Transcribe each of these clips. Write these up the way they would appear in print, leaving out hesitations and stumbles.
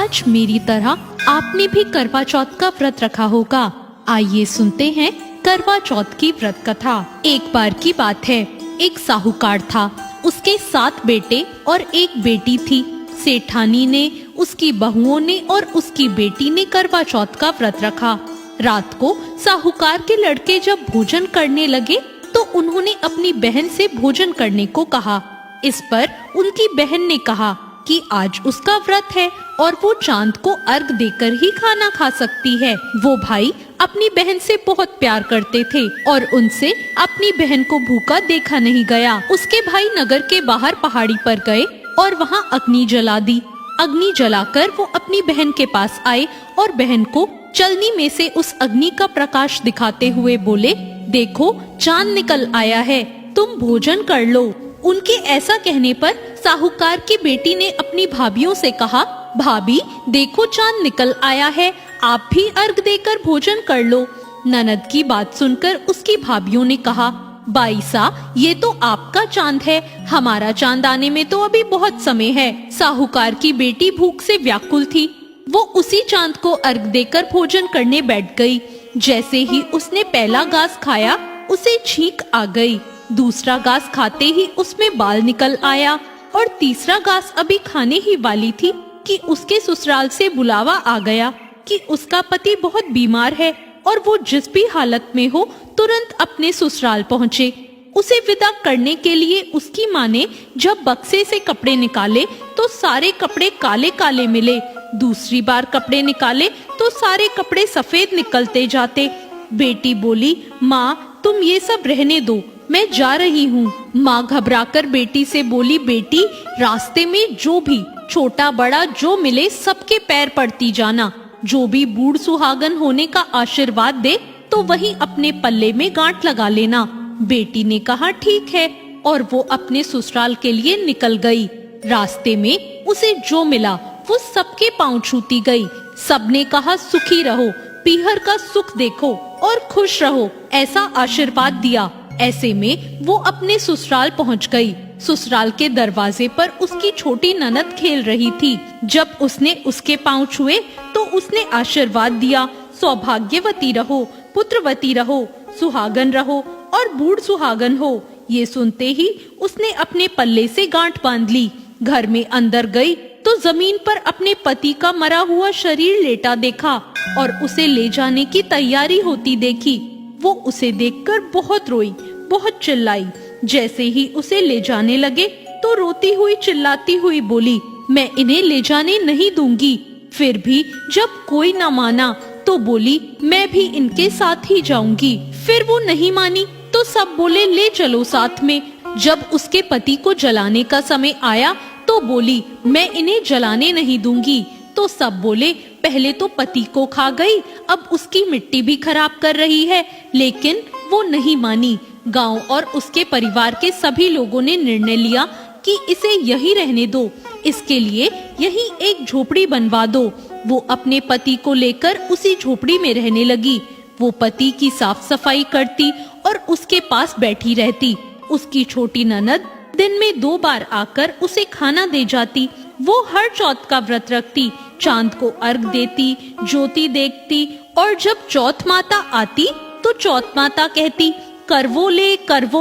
आज मेरी तरह आपने भी करवा चौथ का व्रत रखा होगा। आइए सुनते हैं करवा चौथ की व्रत कथा। एक बार की बात है, एक साहूकार था। उसके 7 बेटे और एक बेटी थी। सेठानी ने, उसकी बहुओं ने और उसकी बेटी ने करवा चौथ का व्रत रखा। रात को साहूकार के लड़के जब भोजन करने लगे तो उन्होंने अपनी बहन से भोजन करने को कहा। इस पर उनकी बहन ने कहा कि आज उसका व्रत है और वो चांद को अर्घ देकर ही खाना खा सकती है। वो भाई अपनी बहन से बहुत प्यार करते थे और उनसे अपनी बहन को भूखा देखा नहीं गया। उसके भाई नगर के बाहर पहाड़ी पर गए और वहाँ अग्नि जला दी। अग्नि जलाकर वो अपनी बहन के पास आए और बहन को चलनी में से उस अग्नि का प्रकाश दिखाते हुए बोले, देखो चांद निकल आया है, तुम भोजन कर लो। उनके ऐसा कहने पर साहूकार की बेटी ने अपनी भाभियों से कहा, भाभी देखो चांद निकल आया है, आप भी अर्घ देकर भोजन कर लो। ननद की बात सुनकर उसकी भाभियों ने कहा, बाईसा ये तो आपका चांद है, हमारा चांद आने में तो अभी बहुत समय है। साहूकार की बेटी भूख से व्याकुल थी। वो उसी चांद को अर्घ देकर भोजन करने बैठ गई। जैसे ही उसने पहला घास खाया उसे छींक आ गई। दूसरा घास खाते ही उसमें बाल निकल आया और तीसरा घास अभी खाने ही वाली थी कि उसके ससुराल से बुलावा आ गया कि उसका पति बहुत बीमार है और वो जिस भी हालत में हो तुरंत अपने ससुराल पहुँचे। उसे विदा करने के लिए उसकी माँ ने जब बक्से से कपड़े निकाले तो सारे कपड़े काले काले मिले। दूसरी बार कपड़े निकाले तो सारे कपड़े सफेद निकलते जाते। बेटी बोली, माँ तुम ये सब रहने दो, मैं जा रही हूँ। माँ घबराकर बेटी से बोली, बेटी रास्ते में जो भी छोटा बड़ा जो मिले सबके पैर पड़ती जाना। जो भी बूढ़ सुहागन होने का आशीर्वाद दे तो वही अपने पल्ले में गांठ लगा लेना। बेटी ने कहा ठीक है और वो अपने ससुराल के लिए निकल गई। रास्ते में उसे जो मिला वो सबके पांव छूती गई। सबने कहा सुखी रहो, पीहर का सुख देखो और खुश रहो, ऐसा आशीर्वाद दिया। ऐसे में वो अपने ससुराल पहुंच गई। ससुराल के दरवाजे पर उसकी छोटी ननद खेल रही थी। जब उसने उसके पांव छुए तो उसने आशीर्वाद दिया, सौभाग्यवती रहो, पुत्रवती रहो, सुहागन रहो और बूढ़ सुहागन हो। ये सुनते ही उसने अपने पल्ले से गांठ बांध ली। घर में अंदर गई तो जमीन पर अपने पति का मरा हुआ शरीर लेटा देखा और उसे ले जाने की तैयारी होती देखी। वो उसे देखकर बहुत रोई, बहुत चिल्लाई। जैसे ही उसे ले जाने लगे तो रोती हुई चिल्लाती हुई बोली, मैं इन्हें ले जाने नहीं दूंगी। फिर भी जब कोई न माना तो बोली, मैं भी इनके साथ ही जाऊंगी। फिर वो नहीं मानी तो सब बोले, ले चलो साथ में। जब उसके पति को जलाने का समय आया तो बोली, मैं इन्हें जलाने नहीं दूंगी। तो सब बोले, पहले तो पति को खा गई, अब उसकी मिट्टी भी खराब कर रही है। लेकिन वो नहीं मानी। गांव और उसके परिवार के सभी लोगों ने निर्णय लिया कि इसे यही रहने दो, इसके लिए यही एक झोपड़ी बनवा दो। वो अपने पति को लेकर उसी झोपड़ी में रहने लगी। वो पति की साफ सफाई करती और उसके पास बैठी रहती। उसकी छोटी ननद दिन में 2 बार आकर उसे खाना दे जाती। वो हर चौथ का व्रत रखती, चांद को अर्घ देती, ज्योति देखती और जब चौथ माता आती तो चौथ माता कहती, करवो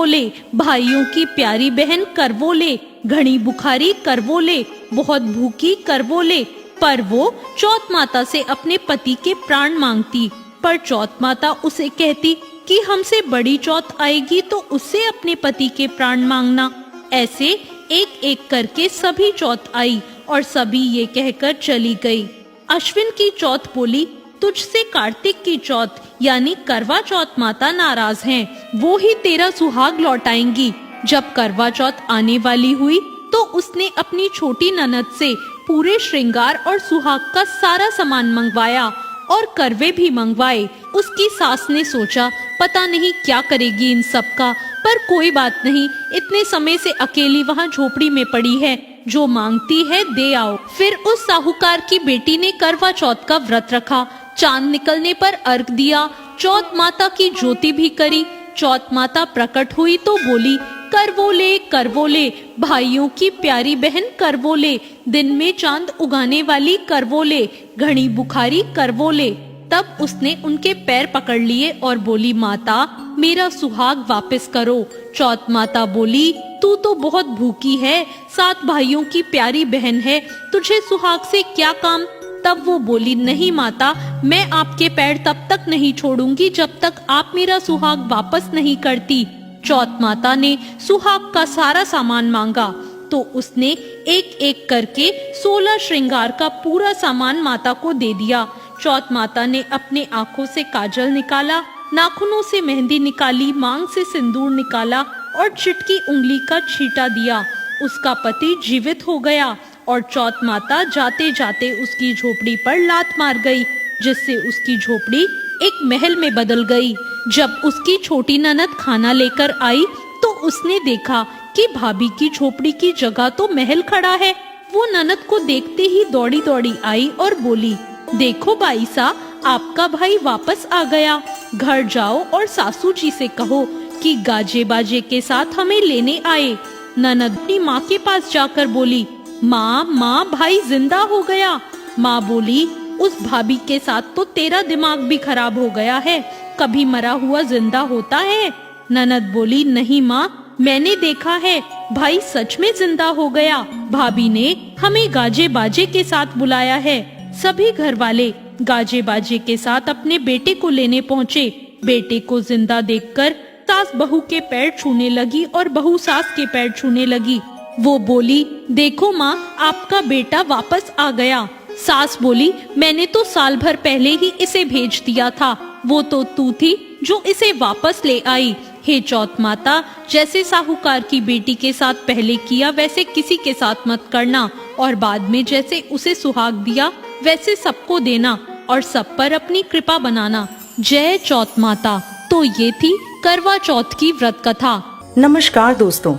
ले भाइयों की प्यारी बहन करवो ले, घनी बुखारी करवो ले, बहुत भूखी करवो ले। पर वो चौथ माता से अपने पति के प्राण मांगती, पर चौथ माता उसे कहती कि हमसे बड़ी चौथ आएगी तो उससे अपने पति के प्राण मांगना। ऐसे एक एक करके सभी चौथ आई और सभी ये कहकर चली गई। अश्विन की चौथ बोली, तुझसे कार्तिक की चौथ यानी करवा चौथ माता नाराज हैं, वो ही तेरा सुहाग लौटाएंगी। जब करवा चौथ आने वाली हुई तो उसने अपनी छोटी ननद से पूरे श्रृंगार और सुहाग का सारा सामान मंगवाया और करवे भी मंगवाए। उसकी सास ने सोचा, पता नहीं क्या करेगी इन सब का, पर कोई बात नहीं, इतने समय से अकेली वहाँ झोपड़ी में पड़ी है, जो मांगती है दे आओ। फिर उस साहूकार की बेटी ने करवा चौथ का व्रत रखा। चांद निकलने पर अर्घ दिया, चौथ माता की ज्योति भी करी। चौथ माता प्रकट हुई तो बोली, करवोले, भाइयों की प्यारी बहन करवोले, दिन में चांद उगाने वाली करवोले, घनी बुखारी करवोले। तब उसने उनके पैर पकड़ लिए और बोली, माता मेरा सुहाग वापस करो। चौथ माता बोली, तू तो बहुत भूखी है, 7 भाइयों की प्यारी बहन है, तुझे सुहाग से क्या काम। तब वो बोली, नहीं माता, मैं आपके पैर तब तक नहीं छोड़ूंगी जब तक आप मेरा सुहाग वापस नहीं करती। चौथ माता ने सुहाग का सारा सामान मांगा तो उसने एक एक करके 16 श्रृंगार का पूरा सामान माता को दे दिया। चौथ माता ने अपने आंखों से काजल निकाला, नाखूनों से मेहंदी निकाली, मांग से सिंदूर निकाला और चिटकी उंगली का छींटा दिया। उसका पति जीवित हो गया और चौथ माता जाते जाते उसकी झोपड़ी पर लात मार गई, जिससे उसकी झोपड़ी एक महल में बदल गई। जब उसकी छोटी ननद खाना लेकर आई तो उसने देखा कि भाभी की झोपड़ी की जगह तो महल खड़ा है। वो ननद को देखते ही दौड़ी दौड़ी आई और बोली, देखो बाईसा, आपका भाई वापस आ गया। घर जाओ और सासू जी से कहो कि गाजे बाजे के साथ हमें लेने आए। ननद अपनी माँ के पास जाकर बोली, माँ भाई जिंदा हो गया। माँ बोली, उस भाभी के साथ तो तेरा दिमाग भी खराब हो गया है, कभी मरा हुआ जिंदा होता है। ननद बोली, नहीं माँ, मैंने देखा है, भाई सच में जिंदा हो गया। भाभी ने हमें गाजे बाजे के साथ बुलाया है। सभी घर वाले गाजे बाजे के साथ अपने बेटे को लेने पहुँचे। बेटे को जिंदा देखकर सास बहू के पैर छूने लगी और बहू सास के पैर छूने लगी। वो बोली, देखो माँ, आपका बेटा वापस आ गया। सास बोली, मैंने तो साल भर पहले ही इसे भेज दिया था, वो तो तू थी जो इसे वापस ले आई। हे चौथ माता, जैसे साहूकार की बेटी के साथ पहले किया वैसे किसी के साथ मत करना, और बाद में जैसे उसे सुहाग दिया वैसे सबको देना और सब पर अपनी कृपा बनाना। जय चौथ माता। तो ये थी करवा चौथ की व्रत कथा। नमस्कार दोस्तों,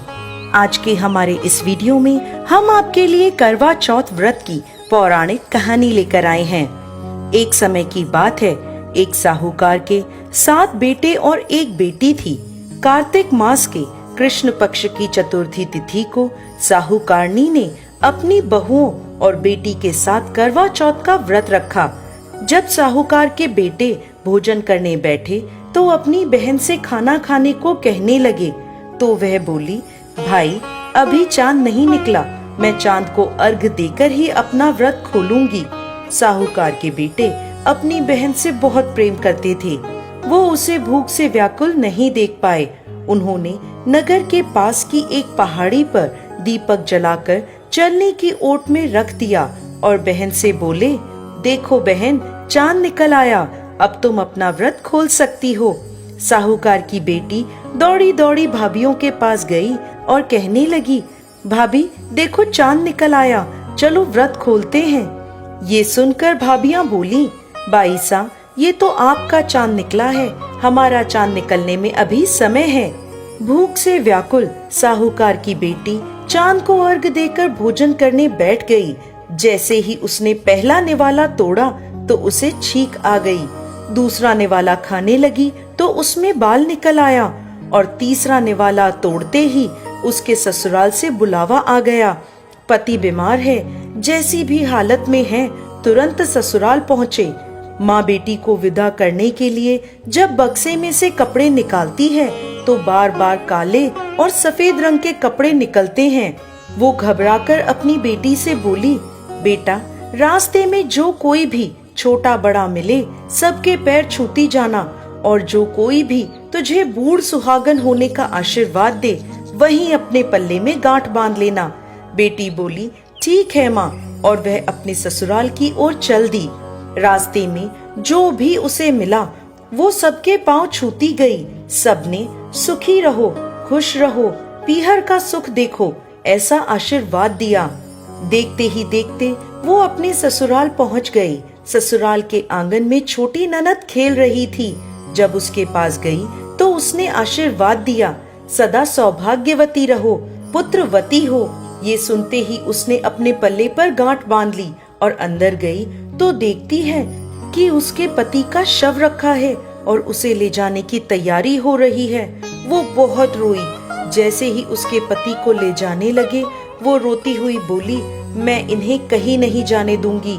आज के हमारे इस वीडियो में हम आपके लिए करवा चौथ व्रत की पौराणिक कहानी लेकर आए हैं। एक समय की बात है, एक साहूकार के 7 बेटे और एक बेटी थी। कार्तिक मास के कृष्ण पक्ष की चतुर्थी तिथि को साहूकारनी ने अपनी बहुओं और बेटी के साथ करवा चौथ का व्रत रखा। जब साहूकार के बेटे भोजन करने बैठे तो अपनी बहन से खाना खाने को कहने लगे, तो वह बोली, भाई अभी चांद नहीं निकला, मैं चांद को अर्घ देकर ही अपना व्रत खोलूंगी। साहूकार के बेटे अपनी बहन से बहुत प्रेम करते थे, वो उसे भूख से व्याकुल नहीं देख पाए। उन्होंने नगर के पास की एक पहाड़ी पर दीपक जलाकर चलने की ओट में रख दिया और बहन से बोले, देखो बहन, चांद निकल आया, अब तुम अपना व्रत खोल सकती हो। साहूकार की बेटी दौड़ी दौड़ी भाभियों के पास गई और कहने लगी, भाभी देखो चांद निकल आया, चलो व्रत खोलते हैं। ये सुनकर भाभियां बोली, बाईसा, ये तो आपका चांद निकला है, हमारा चांद निकलने में अभी समय है। भूख से व्याकुल साहूकार की बेटी चांद को अर्घ देकर भोजन करने बैठ गई। जैसे ही उसने पहला निवाला तोड़ा तो उसे छींक आ गई। दूसरा निवाला खाने लगी तो उसमें बाल निकल आया और तीसरा निवाला तोड़ते ही उसके ससुराल से बुलावा आ गया। पति बीमार है, जैसी भी हालत में है, तुरंत ससुराल पहुँचे। माँ बेटी को विदा करने के लिए जब बक्से में से कपड़े निकालती है तो बार बार काले और सफेद रंग के कपड़े निकलते हैं। वो घबराकर अपनी बेटी से बोली, बेटा रास्ते में जो कोई भी छोटा बड़ा मिले सबके पैर छूती जाना, और जो कोई भी तुझे बूढ़ सुहागन होने का आशीर्वाद दे वहीं अपने पल्ले में गांठ बांध लेना। बेटी बोली, ठीक है माँ, और वह अपने ससुराल की ओर चल दी। रास्ते में जो भी उसे मिला वो सबके पांव छूती गई। सबने सुखी रहो, खुश रहो, पीहर का सुख देखो, ऐसा आशीर्वाद दिया। देखते ही देखते वो अपने ससुराल पहुंच गई। ससुराल के आंगन में छोटी ननद खेल रही थी। जब उसके पास गई तो उसने आशीर्वाद दिया, सदा सौभाग्यवती रहो, पुत्रवती हो। ये सुनते ही उसने अपने पल्ले पर गांठ बांध ली और अंदर गई तो देखती है कि उसके पति का शव रखा है और उसे ले जाने की तैयारी हो रही है। वो बहुत रोई। जैसे ही उसके पति को ले जाने लगे, वो रोती हुई बोली, मैं इन्हें कहीं नहीं जाने दूंगी।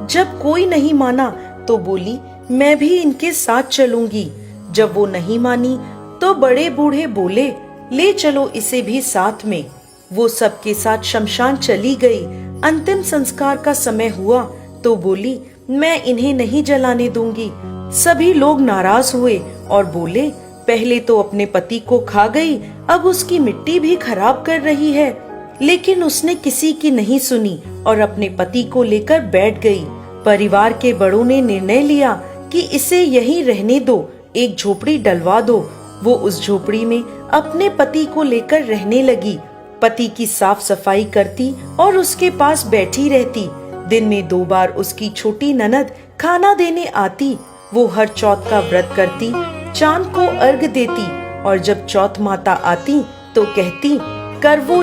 जब कोई नहीं माना तो बोली, मैं भी इनके साथ चलूंगी। जब वो नहीं मानी तो बड़े बूढ़े बोले, ले चलो इसे भी साथ में। वो सबके साथ शमशान चली गई। अंतिम संस्कार का समय हुआ तो बोली, मैं इन्हें नहीं जलाने दूंगी। सभी लोग नाराज हुए और बोले, पहले तो अपने पति को खा गई, अब उसकी मिट्टी भी खराब कर रही है। लेकिन उसने किसी की नहीं सुनी और अपने पति को लेकर बैठ गई। परिवार के बड़ों ने निर्णय लिया कि इसे यहीं रहने दो, एक झोपड़ी डलवा दो। वो उस झोपड़ी में अपने पति को लेकर रहने लगी। पति की साफ सफाई करती और उसके पास बैठी रहती। दिन में 2 बार उसकी छोटी ननद खाना देने आती। वो हर चौथ का व्रत करती, चांद को अर्घ देती और जब चौथ माता आती तो कहती, करवो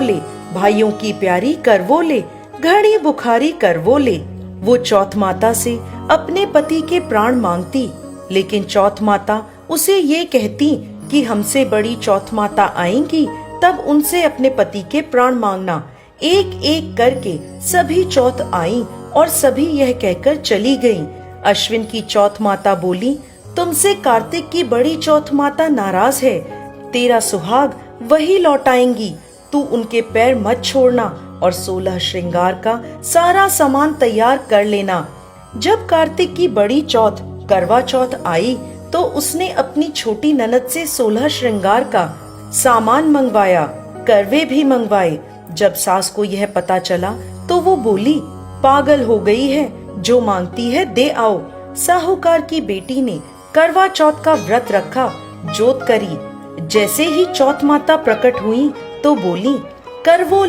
ले, भाइयों की प्यारी करवो ले, घड़ी बुखारी करवो ले। वो चौथ माता से अपने पति के प्राण मांगती, लेकिन चौथ माता उसे ये कहती कि हमसे बड़ी चौथ माता आएंगी, तब उनसे अपने पति के प्राण मांगना। एक एक करके सभी चौथ आई और सभी यह कहकर चली गईं। अश्विन की चौथ माता बोली, तुमसे कार्तिक की बड़ी चौथ माता नाराज है। तेरा सुहाग वही लौटाएंगी, तू उनके पैर मत छोड़ना और 16 श्रृंगार का सारा सामान तैयार कर लेना। जब कार्तिक की बड़ी चौथ करवा चौथ आई तो उसने अपनी छोटी ननद से 16 श्रृंगार का सामान मंगवाया, करवे भी मंगवाए। जब सास को यह पता चला तो वो बोली, पागल हो गई है, जो मांगती है दे आओ। साहूकार की बेटी ने करवा चौथ का व्रत रखा, जोत करी। जैसे ही चौथ माता प्रकट हुई तो बोली, करवो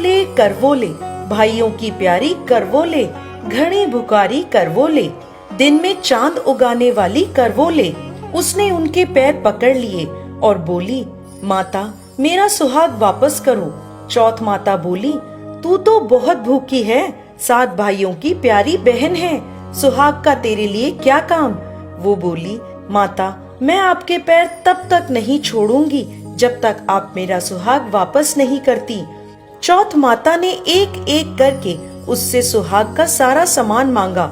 ले, भाइयों की प्यारी करवो ले, घड़ी भुकारी करवो ले, दिन में चांद उगाने वाली करवो ले। उसने उनके पैर पकड़ लिए और बोली, माता मेरा सुहाग वापस करो। चौथ माता बोली, तू तो बहुत भूखी है, 7 भाइयों की प्यारी बहन है, सुहाग का तेरे लिए क्या काम। वो बोली, माता मैं आपके पैर तब तक नहीं छोड़ूंगी जब तक आप मेरा सुहाग वापस नहीं करती। चौथ माता ने एक एक करके उससे सुहाग का सारा सामान मांगा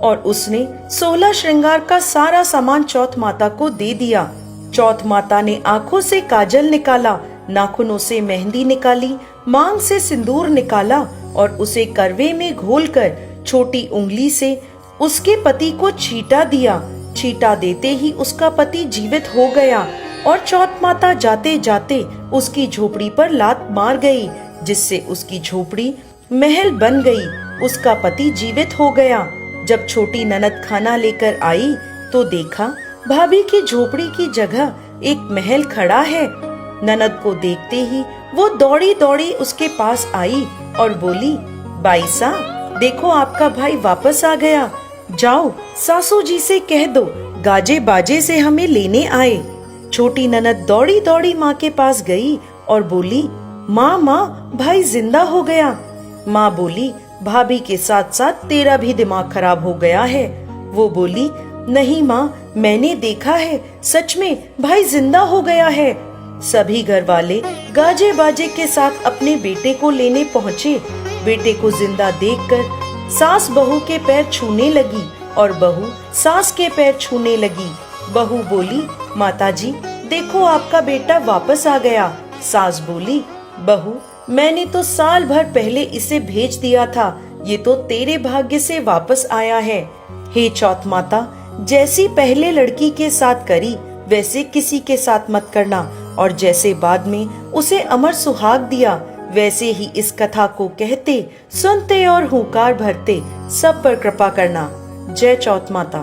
और उसने 16 श्रृंगार का सारा सामान चौथ माता को दे दिया। चौथ माता ने आंखों से काजल निकाला, नाखूनों से मेहंदी निकाली, मांग से सिंदूर निकाला और उसे करवे में घोलकर छोटी उंगली से उसके पति को छींटा दिया। छींटा देते ही उसका पति जीवित हो गया और चौथ माता जाते जाते उसकी झोपड़ी पर लात मार गई, जिससे उसकी झोपड़ी महल बन गई। उसका पति जीवित हो गया। जब छोटी ननद खाना लेकर आई तो देखा भाभी की झोपड़ी की जगह एक महल खड़ा है। ननद को देखते ही वो दौड़ी दौड़ी उसके पास आई और बोली, बाईसा देखो आपका भाई वापस आ गया, जाओ सासू जी से कह दो गाजे बाजे से हमें लेने आए। छोटी ननद दौड़ी दौड़ी माँ के पास गई और बोली, माँ भाई जिंदा हो गया। माँ बोली, भाभी के साथ साथ तेरा भी दिमाग खराब हो गया है। वो बोली, नहीं माँ मैंने देखा है, सच में भाई जिंदा हो गया है। सभी घर वाले गाजे बाजे के साथ अपने बेटे को लेने पहुँचे। बेटे को जिंदा देखकर सास बहू के पैर छूने लगी और बहू सास के पैर छूने लगी। बहू बोली, माताजी देखो आपका बेटा वापस आ गया। सास बोली, बहू मैंने तो साल भर पहले इसे भेज दिया था, ये तो तेरे भाग्य से वापस आया है। हे चौथ माता, जैसी पहले लड़की के साथ करी वैसे किसी के साथ मत करना, और जैसे बाद में उसे अमर सुहाग दिया वैसे ही इस कथा को कहते, सुनते और हुंकार भरते सब पर कृपा करना। जय चौथ माता।